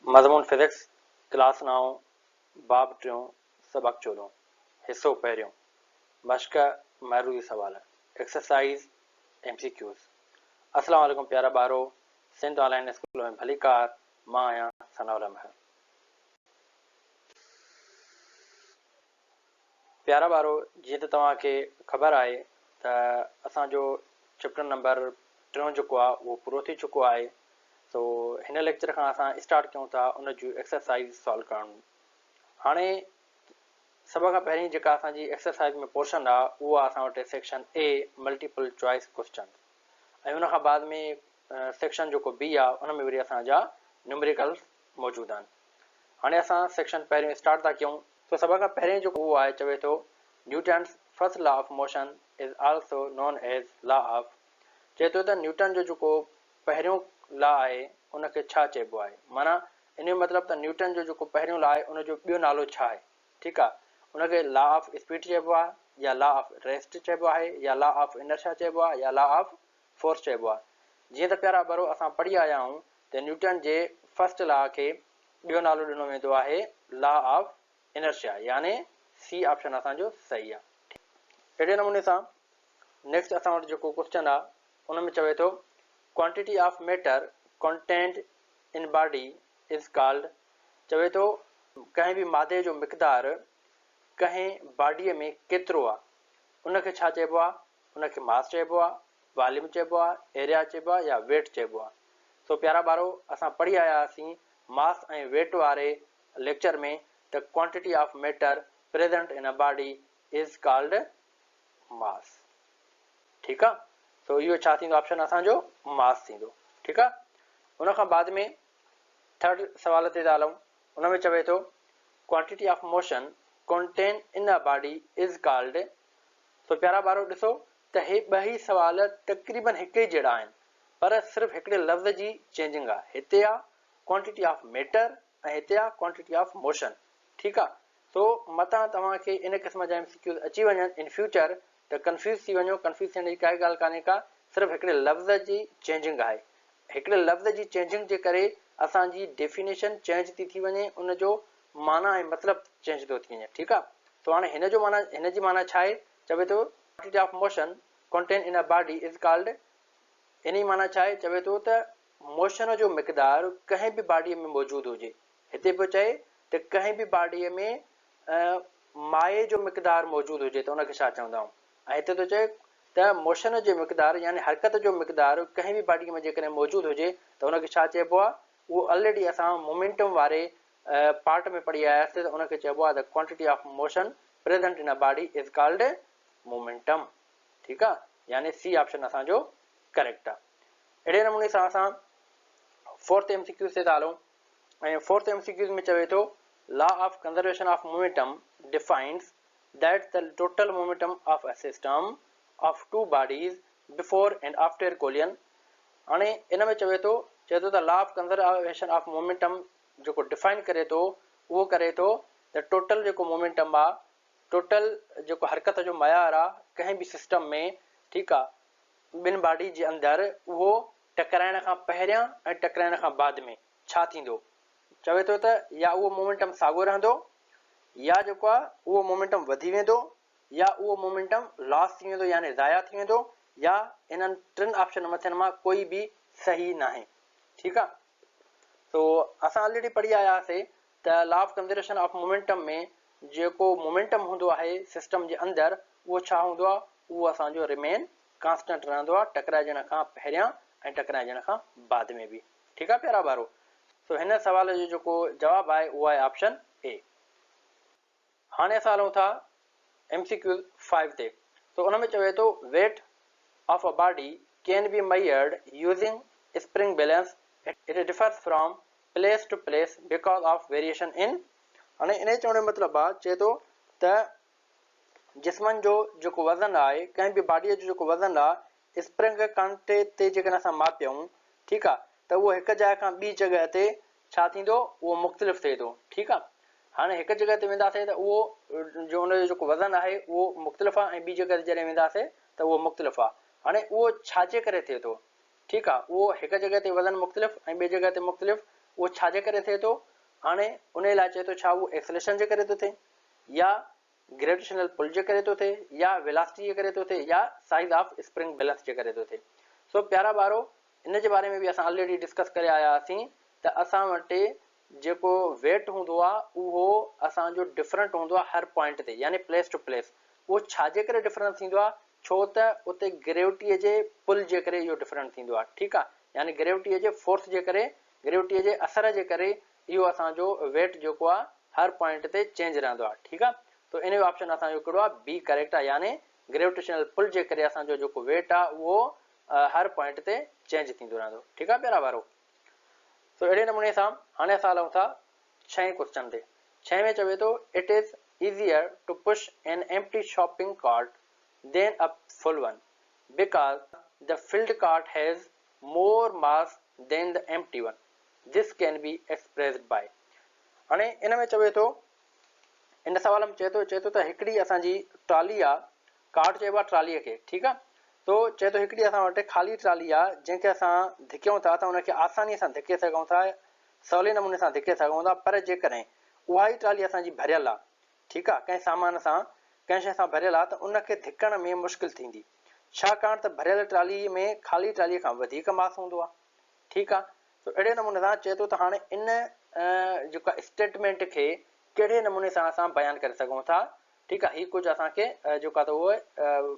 मज़मून physics class 9 बाब 3 सबक 14 हिस्सो पहिरियों मश्क महरूज़ी सवाल एक्सरसाइज MCQs। अस्सलाम वालेकुम प्यारा ॿारो, सिंध ऑनलाइन स्कूल में भली कार। मां आहियां सनाउल्ला महर। प्यारा ॿारो, जीअं त तव्हांखे ख़बर आहे त असांजो चैप्टर नंबर 3 जेको आहे उहो पूरो थी चुको आहे। सो हिन लेक्चर खां असां स्टार्ट कयूं था उन जूं एक्सरसाइज सॉल्व करणु। हाणे सभ खां पहिरीं जेका असांजी एक्सरसाइज में पोर्शन आहे उहो आहे असां वटि section A multiple choice question, ऐं उन खां बाद में सेक्शन जेको B आहे उन में वरी असांजा न्यूमेरिकल्स मौजूदु आहिनि। हाणे असां सेक्शन पहिरियों स्टार्ट था कयूं। तो सभ खां पहिरियों जेको उहो आहे चवे थो Newton's first law of motion is also known as law of. चए थो त न्यूटन जो जेको पहिरियों लॉ आहे उनखे छा चइबो आहे। माना इन जो मतिलबु त न्यूटन जो जेको पहिरियों लॉ आहे उनजो ॿियो नालो छा आहे। ठीकु आहे, उनखे लॉ ऑफ स्पीड चइबो आहे, या लॉ ऑफ रेस्ट चइबो आहे, या लॉ ऑफ इनर्शिया चइबो आहे, या लॉ ऑफ फोर्स चइबो आहे। जीअं त प्यारा ॿारो असां पढ़ी आया आहियूं त न्यूटन जे फर्स्ट लॉ खे ॿियो नालो ॾिनो वेंदो आहे लॉ ऑफ इनर्शिया, यानी C ऑप्शन असांजो सही आहे। अहिड़े नमूने सां नेक्स्ट असां वटि जेको क्वेश्चन आहे उन में चवे थो quantity of matter content in body is called. चवे थो कंहिं बि मादे जो मिक़दार कंहिं बॉडीअ में केतिरो आहे उनखे छा चइबो आहे। उनखे मास चइबो आहे, वॉल्यूम चइबो आहे, एरिया चइबो आहे, या वेट चइबो आहे। सो प्यारा ॿारो, असां पढ़ी आया हुआसीं मास ऐं वेट वारे लेक्चर में त quantity of matter present in a body is called मास। ठीकु आहे, सो इहो छा थींदो ऑप्शन असांजो मास थींदो। ठीकु आहे, उन खां बाद में थर्ड सवाल ते था हलूं। उन में चवे थो quantity of motion contain in a body is called. सो प्यारा ॿारो ॾिसो त हे ॿई सवाल तक़रीबन हिक ई जहिड़ा आहिनि, पर सिर्फ़ु हिकिड़े लफ़्ज़ जी चेंजिंग आहे। हिते आहे क्वांटिटी ऑफ मैटर ऐं हिते आहे क्वांटिटी ऑफ मोशन। ठीकु आहे, सो मथां तव्हांखे इन क़िस्म जा MCQs अची वञनि इन फ्यूचर त कंफ्यूज़ थी वञो। कंफ्यूज़ थियण जी काई ॻाल्हि कान्हे का, सिर्फ़ु हिकिड़े लफ़्ज़ जी चेंजिंग आहे। हिकिड़े लफ़्ज़ जी चेंजिंग जे करे असांजी डेफिनेशन चेंज थी वञे, उनजो माना ऐं मतिलबु चेंज थो थी वञे। ठीकु आहे, सो हाणे हिन जी माना छा आहे। चवे थो quantity of motion contain in a body is called. इन जी माना छा आहे। चवे थो त मोशन जो मिक़दार कंहिं बि बॉडीअ में मौजूदु हुजे। हिते पियो चए त कंहिं बि बॉडीअ में माए जो मिक़दार मौजूदु हुजे त उनखे छा चवंदा आहियूं। ऐं हिते थो चए त मोशन जो मिक़दार यानी हरकत जो मिक़दार कंहिं बि बॉडीअ में जेकॾहिं मौजूदु हुजे त उनखे छा चइबो आहे। उहो ऑलरेडी असां मोमेंटम वारे पार्ट में पढ़ी आयासीं त उनखे चइबो आहे the quantity of motion present in a body is called momentum. ठीकु आहे, यानी C ऑप्शन असांजो करेक्ट आहे। अहिड़े नमूने सां असां फोर्थ MCQ ते था हलूं, ऐं फोर्थ MCQ में चवे थो law of conservation of momentum defines that the total momentum of a system of two bodies before and after collision। हाणे इन में चवे थो त law of conservation of momentum जेको डिफाइन करे थो उहो करे थो त टोटल जेको मोमेंटम आहे, टोटल जेको हरकत जो मयार आहे कंहिं बि सिस्टम में, ठीकु आहे, ॿिनि बॉडी जे अंदरि उहो टकराइण खां पहिरियां ऐं टकराइण खां बाद में छा थींदो। चवे थो त या उहो मोमेंटम साॻियो रहंदो, या जेको आहे उहो मोमेंटम वधी वेंदो, या उहो मोमेंटम लॉस थी वेंदो यानी ज़ाया थी वेंदो, या इन्हनि टिनि ऑप्शन मथनि मां कोई बि सही न आहे। ठीकु आहे, तो असां ऑलरेडी पढ़ी आयासीं त law of conservation of momentum में जेको मोमेंटम हूंदो आहे सिस्टम जे अंदरि उहो छा हूंदो आहे। उहो असांजो रिमेन कांस्टेंट रहंदो आहे टकराइजण खां पहिरियां ऐं टकराइजण खां बाद में बि। ठीकु आहे प्यारा ॿारो, सो हिन सवाल जो जेको जवाबु आहे उहो आहे ऑप्शन A। हाणे असां हलूं था MCQ 5 ते। तो उन में चवे थो weight of a body can be measured using spring balance. It differs from place to place because of variation in. हाणे इन चवण जो मतिलबु आहे, चए थो त जिस्मनि जो जेको वज़न आहे, कंहिं बि बॉडीअ जो जेको वज़न आहे, स्प्रिंग कांटे ते जेकॾहिं असां मापियूं, ठीकु आहे, त उहो हिकु जाइ खां ॿी जॻह ते छा थींदो, उहो मुख़्तलिफ़ थिए थो। ठीकु आहे, हाणे हिकु जॻह ते वेंदासीं त उहो जो उनजो जेको वज़न आहे उहो मुख़्तलिफ़ आहे, ऐं ॿी जॻह ते जॾहिं वेंदासीं त उहो मुख़्तलिफ़ आहे। हाणे उहो छाजे करे थिए थो। ठीकु आहे, उहो हिकु जॻह ते वज़न मुख़्तलिफ़ ऐं ॿिए जॻह ते मुख़्तलिफ़, उहो छाजे करे थिए थो, हाणे उन लाइ चए थो छा उहो एक्सेलरेशन जे करे थो थिए, या ग्रेविटेशनल पुल जे करे थो थिए, या वेलोसिटी जे करे थो थिए, या साइज ऑफ स्प्रिंग बैलेंस जे करे थो थिए। सो प्यारा ॿारो, इन जे बारे में बि असां ऑलरेडी डिस्कस करे आया हुआसीं त असां वटि जेको वेट हूंदो आहे उहो असांजो डिफरेंट हूंदो आहे हर पॉइंट ते, यानी प्लेस टू प्लेस। उहो छाजे करे डिफरेंट थींदो आहे, छो त उते ग्रेविटीअ जे पुल जे करे इहो डिफरेंट थींदो आहे, ठीकु आहे, यानी ग्रेविटीअ जे फोर्स जे करे, ग्रेविटीअ जे असर जे करे इहो असांजो वेट जेको आहे हर पॉइंट ते चेंज रहंदो आहे, ठीकु आहे। त इन जो ऑप्शन असांजो कहिड़ो आहे, बी करेक्ट आहे, यानी ग्रेविटेशनल पुल जे करे असांजो जेको वेट आहे उहो हर पॉइंट ते चेंज थींदो रहंदो, ठीकु आहे प्यारा वारो। सो अहिड़े नमूने सां हाणे असां हलूं था 6 क्वेश्चन ते। 6 में चवे थो, it is easier to push an empty shopping cart than a full one because the filled cart has more mass than the empty one. This can be expressed by। हाणे इन में चवे थो, इन सवाल में चए थो त हिकिड़ी असांजी ट्राली आहे, कार्ट चइबो आहे ट्रालीअ खे, ठीकु आहे। तो चए थो हिकिड़ी असां वटि ख़ाली ट्राली आहे जंहिंखे असां धिकियूं था त उनखे आसानी सां धिके सघूं था, सवले नमूने सां धिके सघूं था, पर जेकॾहिं उहा ई ट्राली असांजी भरियल आहे, ठीकु आहे, कंहिं सामान सां, कंहिं शइ सां भरियल आहे, त उनखे धिकण में मुश्किल थींदी, छाकाणि त भरियल ट्राली में ख़ाली ट्रालीअ खां वधीक मास हूंदो आहे, ठीकु आहे। तो अहिड़े नमूने सां चए थो त हाणे इन जेका स्टेटमेंट खे कहिड़े नमूने सां असां बयानु करे सघूं था, ठीकु आहे। हीअ कुझु असांखे जेका त उहे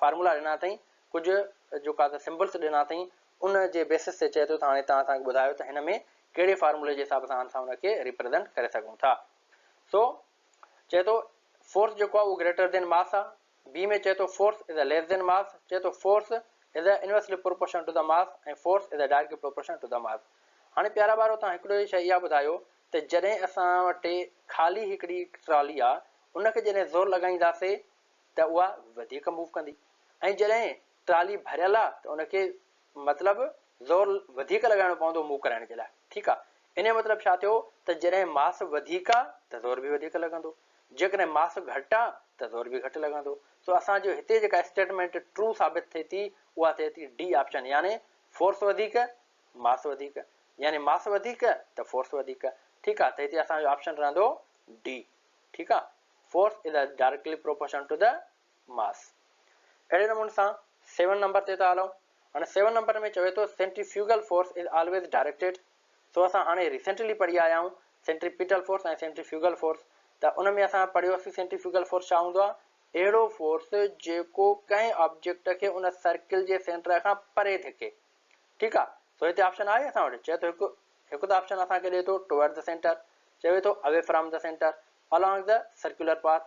फार्मूला ॾिना अथई, कुझु जेका त सिम्बल्स ॾिना अथई, उन जे बेसिस ते चए थो त हाणे तव्हां असांखे ॿुधायो त हिन में कहिड़े फार्मूले जे हिसाब सां असां हुनखे रिप्रेज़ेंट करे सघूं था। सो चए थो फोर्स जेको आहे उहो ग्रेटर देन मास आहे, बी में चए थो force is a less than mass, चए थो force is a inversely proportion to the mass, ऐं force is a directly proportion to the mass. हाणे प्यारा ॿारो, तव्हां हिकिड़ो शइ इहा ॿुधायो त जॾहिं असां वटि ख़ाली हिकिड़ी ट्राली आहे, उनखे जॾहिं ज़ोर लॻाईंदासीं त उहा वधीक मूव कंदी, ऐं जॾहिं ट्राली भरियल आहे त उनखे मतिलबु ज़ोर वधीक लॻाइणो पवंदो मूव कराइण जे लाइ, ठीकु आहे। इन जो मतिलबु छा थियो त जॾहिं मास वधीक आहे त ज़ोर बि वधीक लॻंदो, जेकॾहिं मास घटि आहे त ज़ोर बि घटि लॻंदो। सो असांजो हिते जेका स्टेटमेंट ट्रू साबित थिए थी उहा थिए थी डी ऑप्शन, यानी फोर्स वधीक मास वधीक, यानी मास वधीक त फोर्स वधीक, ठीकु आहे। त हिते असांजो ऑप्शन रहंदो डी, ठीकु आहे, force is directly proportion to the mass. अहिड़े नमूने सां 7 नंबर ते था हलूं। हाणे 7 नंबर में चवे थो centrifugal force is always directed. So असां हाणे रिसेंटली पढ़ी आया आहियूं सेंट्रीपिटल फोर्स ऐं सेंट्रीफ्यूगल फोर्स, त उन में असां पढ़ियोसीं सेंट्रीफ्यूगल फोर्स छा हूंदो आहे, अहिड़ो फोर्स जेको कंहिं ऑब्जेक्ट खे उन सर्किल जे सेंटर खां परे धिके, ठीकु आहे। सो हिते ऑप्शन आहे असां वटि, चए थो हिकु त ऑप्शन असांखे ॾिए थो टुवर्ड द सेंटर, चवे थो away from the centre, along the circular path,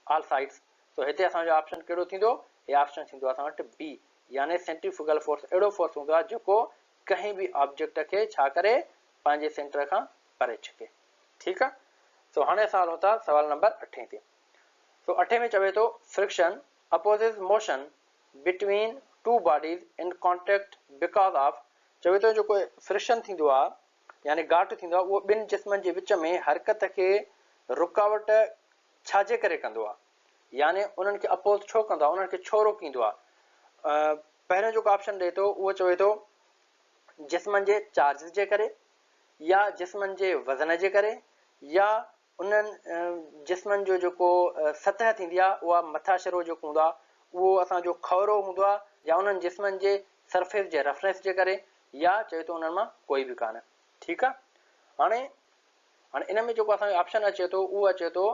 all sides. So हिते असांजो ऑप्शन कहिड़ो थींदो, हे ऑप्शन थींदो असां वटि बी, यानी सेंट्रीफ्यूगल फोर्स अहिड़ो फोर्स हूंदो आहे जेको कंहिं बि ऑब्जेक्ट खे छा करे, पंहिंजे सेंटर खां परे छिके, ठीकु आहे। सो हाणे असां हलूं था सवाल नंबर 8 ते। सो 8 में चवे थो friction opposes motion between two bodies in contact because of, चवे थो जेको फ्रिक्शन थींदो आहे यानी घाट थींदो आहे उहो ॿिनि जिस्मनि जे विच में हरकत खे रुकावट छाजे करे कंदो आहे, यानी उन्हनि खे अपोज़ छो कंदो आहे, उन्हनि खे छो रोकींदो आहे। पहिरियों जेको ऑप्शन ॾिए थो उहो चवे थो जिस्मनि जे चार्ज जे करे, या जिस्मनि जे वज़न जे करे, या उन्हनि जिस्मनि जो जेको सतह थींदी आहे उहा मथाशरो जेको हूंदो आहे उहो असांजो खवरो हूंदो आहे, या उन्हनि जिस्मनि जे सरफेस जे रफनेस जे करे, या चए थो उन्हनि मां कोई बि कान, ठीकु आहे। हाणे इन में जेको असांजो ऑप्शन अचे थो उहो अचे थो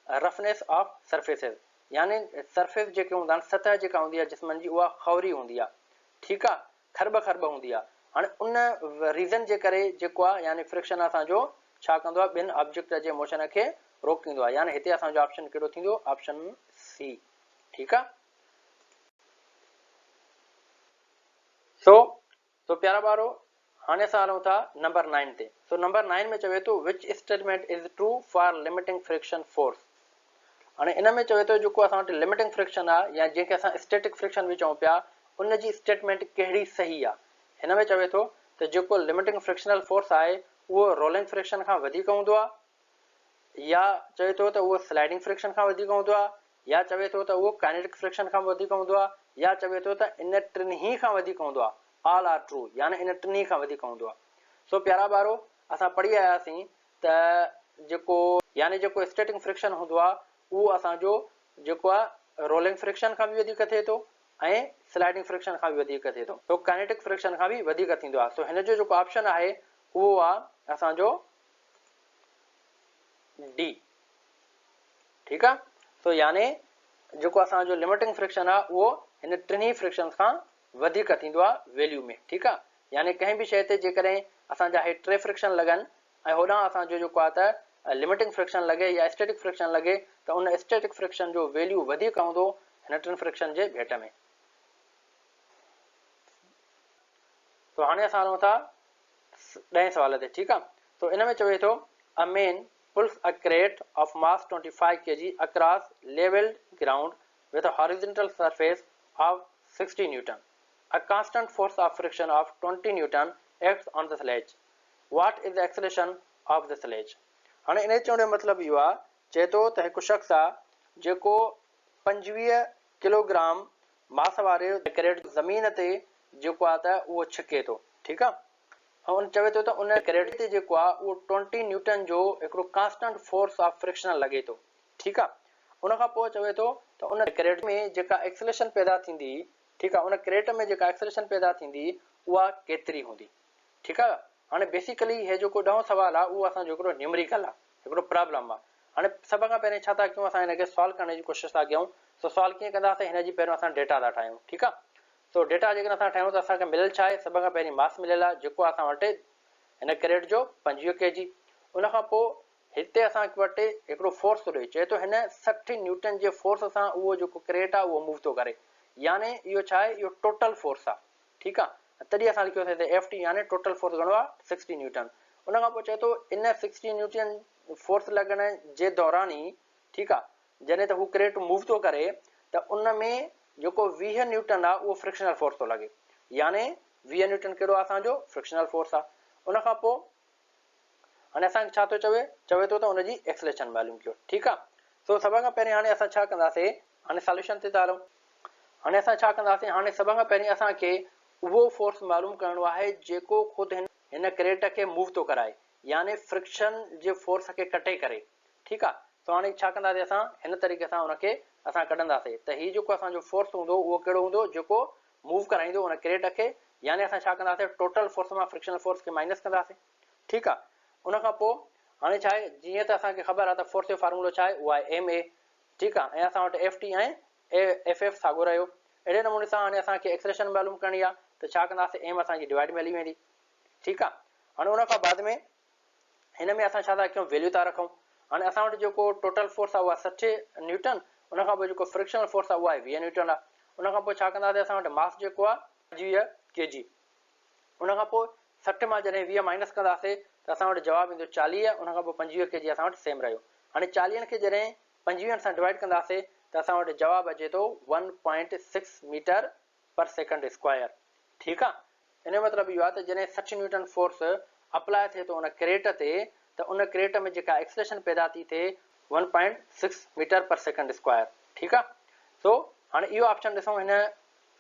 रफनेस ऑफ सरफेसिस, यानी सरफेस जेके हूंदा आहिनि, सतह जेका हूंदी आहे जिस्मनि जी उहा खवरी हूंदी आहे, ठीकु आहे, खरब हूंदी आहे। हाणे उन रीज़न जे करे जेको आहे यानी फ्रिक्शन असांजो छा कंदो आहे, ॿिनि ऑब्जेक्ट जे मोशन खे रोकींदो आहे, यानी हिते असांजो ऑप्शन कहिड़ो थींदो, ऑप्शन सी, ठीकु आहे। सो प्यारा ॿारो, हाणे असां हलूं था नंबर 9 ते। सो नंबर 9 में चवे थो which statement is true for limiting friction force. हाणे इन में चवे थो जेको असां वटि लिमिटिंग फ्रिक्शन आहे, या जंहिंखे असां स्टैटिक फ्रिक्शन बि चऊं पिया, उन जी स्टेटमेंट कहिड़ी सही आहे। हिन में चवे थो त जेको लिमिटिंग फ्रिक्शनल फोर्स आहे उहो रोलिंग फ्रिक्शन खां वधीक हूंदो आहे, या चवे थो त उहो स्लाइडिंग फ्रिक्शन खां वधीक हूंदो आहे, या चवे थो त उहो काइनेटिक फ्रिक्शन खां वधीक हूंदो आहे, या चवे थो त इन टिनि खां वधीक हूंदो आहे। ऑल आर ट्रू, यानी इन टिनी खां वधीक हूंदो आहे। सो प्यारा ॿारो, असां पढ़ी आयासीं त जेको यानी जेको स्टैटिक फ्रिक्शन हूंदो आहे उहो असांजो जेको आहे रोलिंग फ्रिक्शन खां बि वधीक थिए थो ऐं स्लाइडिंग फ्रिक्शन खां बि वधीक थिए थो, तो काइनेटिक फ्रिक्शन खां बि वधीक थींदो आहे। सो हिन जो जेको ऑप्शन आहे उहो आहे असांजो डी। ठीकु आहे। सो यानी जेको असांजो लिमिटिंग फ्रिक्शन आहे उहो हिन टिनी फ्रिक्शन खां वधीक थींदो आहे वैल्यू में। ठीकु आहे। यानी कंहिं बि शइ ते जेकॾहिं असांजा हे टे फ्रिक्शन लॻनि ऐं होॾां असांजो जेको आहे त लिमिटिंग फ्रिक्शन लॻे या स्टैटिक फ्रिक्शन लॻे त उन स्टैटिक फ्रिक्शन जो वैल्यू वधीक हूंदो हिन टिनि फ्रिक्शन जे भेट में। तो हाणे असां हलूं था 10 सवाल ते। ठीकु आहे। तो इन में चवे थो a man pulls a crate of mass 25 kg across leveled ground with a horizontal surface of 60 Newton. A constant force of friction of 20 Newton acts on the sledge. What is the acceleration of the sledge? हाणे इन चवण जो मतिलबु इहो आहे, चए थो त हिकु शख़्स आहे जेको 25 किलोग्राम मास वारे क्रेट ज़मीन ते जेको आहे त उहो छिके थो। ठीकु आहे। उन चवे थो त उन क्रेट ते जेको आहे उहो 20 न्यूटन जो हिकिड़ो कांस्टेंट फोर्स ऑफ फ्रिक्शन लॻे थो। ठीकु आहे। उन खां पोइ चवे थो त उन क्रेट में जेका एक्सेलेरेशन पैदा थींदी, ठीकु आहे, उन क्रेट में जेका एक्सेलेरेशन पैदा थींदी उहा केतिरी हूंदी। ठीकु आहे। हाणे बेसिकली हे जेको ॾहों सुवालु आहे उहो असांजो हिकिड़ो न्यूमेरिकल आहे, हिकिड़ो प्रॉब्लम आहे। हाणे सभ खां पहिरीं छा था कयूं, असां हिनखे सॉल्व करण जी कोशिशि था कयूं। सो सॉल्व कीअं कंदासीं, हिन जी पहिरियों असां डेटा था ठाहियूं। ठीकु आहे। सो डेटा जेकॾहिं असां ठाहियूं त असांखे मिलियल छा आहे, सभ खां पहिरीं मास मिलियल आहे जेको असां वटि हिन क्रेट जो 25 kg। उन खां पोइ हिते असां वटि हिकिड़ो फोर्स थो ॾे, चए थो हिन 60 न्यूटन जे फोर्स सां उहो जेको क्रेट आहे उहो मूव थो करे, यानी इहो छा आहे, इहो टोटल फोर्स आहे। ठीकु आहे। तॾहिं असां लिखियोसीं त एफ टी यानी टोटल फोर्स घणो आहे 60 न्यूटन। उन खां पोइ चए थो इन 60 न्यूटन फोर्स लॻण जे दौरान ई, ठीकु आहे, जॾहिं त हू क्रेट मूव थो करे त उन में जेको 20 न्यूटन आहे उहो फ्रिक्शनल फोर्स थो लॻे, यानी 20 न्यूटन कहिड़ो आहे असांजो फ्रिक्शनल फोर्स आहे। उन खां पोइ हाणे असांखे छा थो चवे थो त उनजी एक्सेलेरेशन मालूम कयो। ठीकु आहे। सो सभ खां पहिरीं हाणे असां छा कंदासीं, हाणे सॉल्यूशन ते था हलूं। हाणे असां छा कंदासीं, हाणे सभ खां पहिरीं असांखे उहो फोर्स मालूम करणो आहे जेको ख़ुदि हिन क्रेट खे मूव थो कराए, यानी फ्रिक्शन जे फोर्स खे कटे करे। ठीकु आहे। सो हाणे छा कंदासीं, असां हिन तरीक़े सां हुनखे असां कढंदासीं त हीउ जेको असांजो फोर्स हूंदो उहो कहिड़ो हूंदो, जेको मूव कराईंदो उन क्रेट खे, यानी असां छा कंदासीं, टोटल फोर्स मां फ्रिक्शनल फोर्स खे माइनस कंदासीं। ठीकु आहे। उन खां पोइ हाणे छा आहे, जीअं त असांखे ख़बर आहे त फोर्स जो फार्मूलो छा आहे, उहा आहे एम ए। ठीकु आहे। ऐं असां वटि एफ टी ऐं एफ एफ साॻियो रहियो। अहिड़े नमूने सां हाणे असांखे एक्सेलेरेशन मालूम करणी आहे त छा कंदासीं, एम असांजी डिवाइड में हली वेंदी। ठीकु आहे। हाणे उन खां बाद में हिन में असां छा था कयूं, वैल्यू था रखूं। हाणे असां वटि जेको टोटल फोर्स आहे उहा 60 न्यूटन, उन खां पोइ जेको फ्रिक्शनल फोर्स आहे उहा आहे 20 न्यूटन आहे। उन खां पोइ छा कंदासीं, असां वटि मास जेको आहे 25 kg। उन खां पोइ 60 मां जॾहिं 20 माइनस कंदासीं त असां वटि जवाबु ईंदो 40। उन खां पोइ 25 kg असां वटि सेम रहियो। हाणे 40 खे जॾहिं 25 सां डिवाइड कंदासीं त असां वटि जवाबु अचे थो 1.6 मीटर पर सेकेंड स्क्वायर। ठीकु आहे। इन जो मतिलबु इहो आहे त जॾहिं 60 न्यूटन फोर्स अप्लाई थिए थो उन क्रेट ते त उन क्रेट में जेका एक्सेलेरेशन पैदा थी थिए 1.6 मीटर पर सेकेंड स्क्वायर। ठीकु आहे। सो हाणे इहो ऑप्शन ॾिसूं हिन।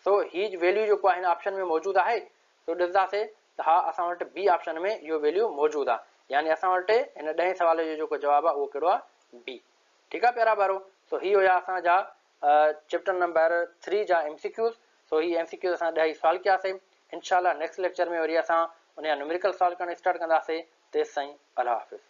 सो हीअ वैल्यू जेको आहे हिन ऑप्शन में मौजूदु आहे। सो ॾिसंदासीं त हा, असां वटि बी ऑप्शन में इहो वैल्यू मौजूदु आहे, यानी असां वटि हिन 10 सवाल जो जेको जवाबु आहे उहो कहिड़ो आहे, बी। ठीकु आहे प्यारा ॿारो। सो हीअ हुया असांजा चैप्टर नंबर 3 जा MCQs। सो हीअ MCQs असां 10 सॉल्व कयासीं। इंशाल्लाह नेक्स्ट लेक्चर में वरी असां उन जा न्यूमेरिकल सॉल्व करणु स्टार्ट कंदासीं। तेसि ताईं अल्लाह हाफ़िज़।